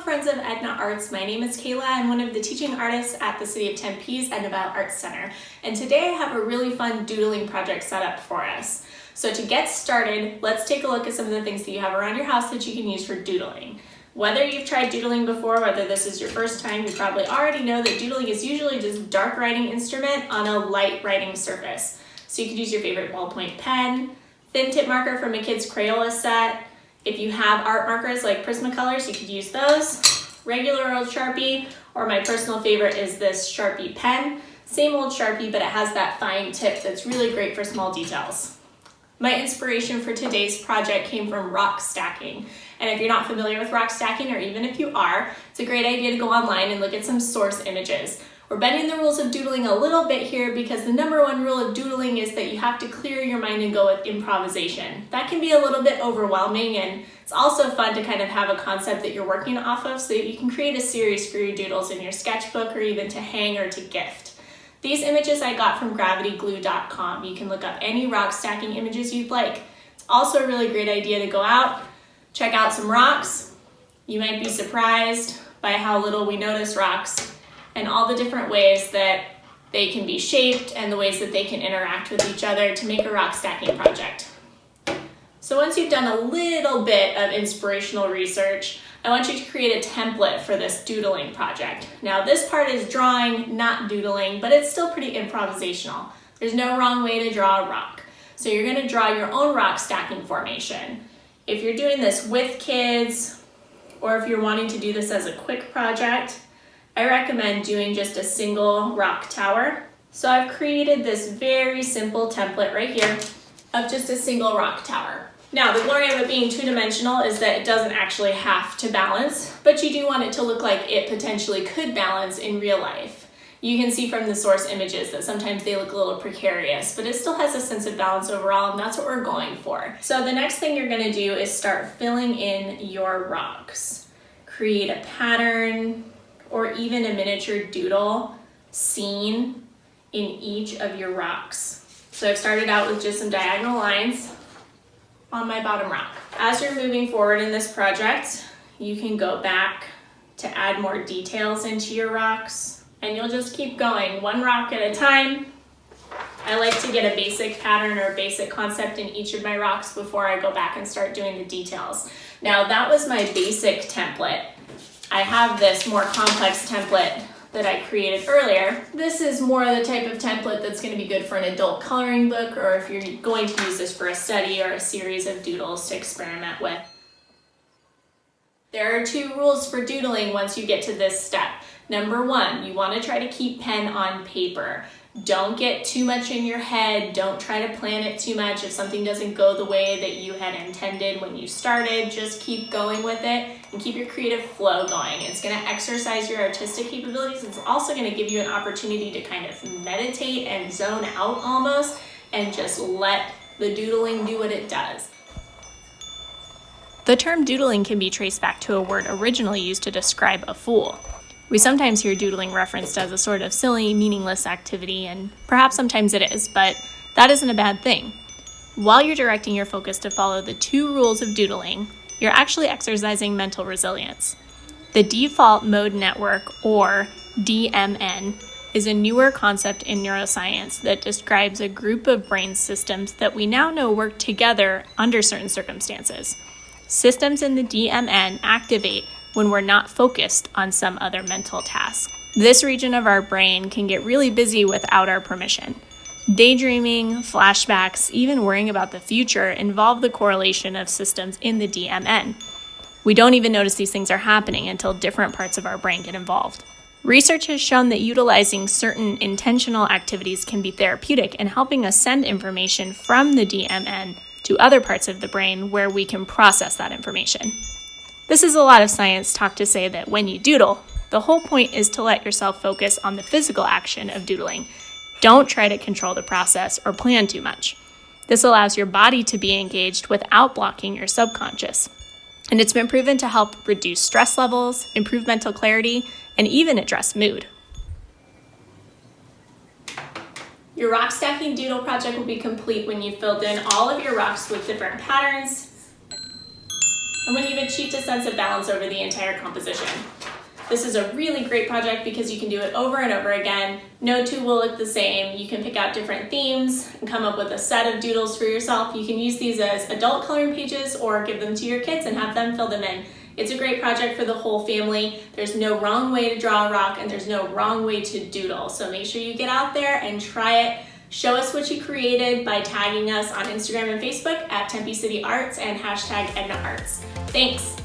friends of Edna Arts. My name is Kayla. I'm one of the teaching artists at the City of Tempe's Edna Arts Center. And today I have a really fun doodling project set up for us. So to get started, let's take a look at some of the things that you have around your house that you can use for doodling. Whether you've tried doodling before, whether this is your first time, you probably already know that doodling is usually just dark writing instrument on a light writing surface. So you could use your favorite ballpoint pen, thin tip marker from a kid's Crayola set. If you have art markers like Prismacolors, you could use those. Regular old Sharpie, or my personal favorite is this Sharpie pen. Same old Sharpie, but it has that fine tip that's really great for small details. My inspiration for today's project came from rock stacking. And if you're not familiar with rock stacking, or even if you are, it's a great idea to go online and look at some source images. We're bending the rules of doodling a little bit here because the number one rule of doodling is that you have to clear your mind and go with improvisation. That can be a little bit overwhelming, and it's also fun to kind of have a concept that you're working off of so that you can create a series for your doodles in your sketchbook or even to hang or to gift. These images I got from gravityglue.com. You can look up any rock stacking images you'd like. It's also a really great idea to go out, check out some rocks. You might be surprised by how little we notice rocks and all the different ways that they can be shaped and the ways that they can interact with each other to make a rock stacking project. So once you've done a little bit of inspirational research, I want you to create a template for this doodling project. Now this part is drawing, not doodling, but it's still pretty improvisational. There's no wrong way to draw a rock. So you're gonna draw your own rock stacking formation. If you're doing this with kids, or if you're wanting to do this as a quick project, I recommend doing just a single rock tower. So I've created this very simple template right here of just a single rock tower. Now the glory of it being two-dimensional is that it doesn't actually have to balance, but you do want it to look like it potentially could balance in real life. You can see from the source images that sometimes they look a little precarious, but it still has a sense of balance overall, and that's what we're going for. So the next thing you're gonna do is start filling in your rocks. Create a pattern, or even a miniature doodle scene in each of your rocks. So I've started out with just some diagonal lines on my bottom rock. As you're moving forward in this project, you can go back to add more details into your rocks, and you'll just keep going one rock at a time. I like to get a basic pattern or basic concept in each of my rocks before I go back and start doing the details. Now that was my basic template. I have this more complex template that I created earlier. This is more the type of template that's going to be good for an adult coloring book, or if you're going to use this for a study or a series of doodles to experiment with. There are two rules for doodling once you get to this step. Number one, you want to try to keep pen on paper. Don't get too much in your head. Don't try to plan it too much. If something doesn't go the way that you had intended when you started, just keep going with it and keep your creative flow going. It's going to exercise your artistic capabilities. It's also going to give you an opportunity to kind of meditate and zone out almost and just let the doodling do what it does. The term doodling can be traced back to a word originally used to describe a fool. We sometimes hear doodling referenced as a sort of silly, meaningless activity, and perhaps sometimes it is, but that isn't a bad thing. While you're directing your focus to follow the two rules of doodling, you're actually exercising mental resilience. The default mode network, or DMN, is a newer concept in neuroscience that describes a group of brain systems that we now know work together under certain circumstances. Systems in the DMN activate when we're not focused on some other mental task. This region of our brain can get really busy without our permission. Daydreaming, flashbacks, even worrying about the future involve the correlation of systems in the DMN. We don't even notice these things are happening until different parts of our brain get involved. Research has shown that utilizing certain intentional activities can be therapeutic in helping us send information from the DMN to other parts of the brain where we can process that information. This is a lot of science talk to say that when you doodle, the whole point is to let yourself focus on the physical action of doodling. Don't try to control the process or plan too much. This allows your body to be engaged without blocking your subconscious. And it's been proven to help reduce stress levels, improve mental clarity, and even address mood. Your rock stacking doodle project will be complete when you've filled in all of your rocks with different patterns and when you've achieved a sense of balance over the entire composition. This is a really great project because you can do it over and over again. No two will look the same. You can pick out different themes and come up with a set of doodles for yourself. You can use these as adult coloring pages or give them to your kids and have them fill them in. It's a great project for the whole family. There's no wrong way to draw a rock and there's no wrong way to doodle. So make sure you get out there and try it. Show us what you created by tagging us on Instagram and Facebook at Tempe City Arts and hashtag EdnaArts. Thanks.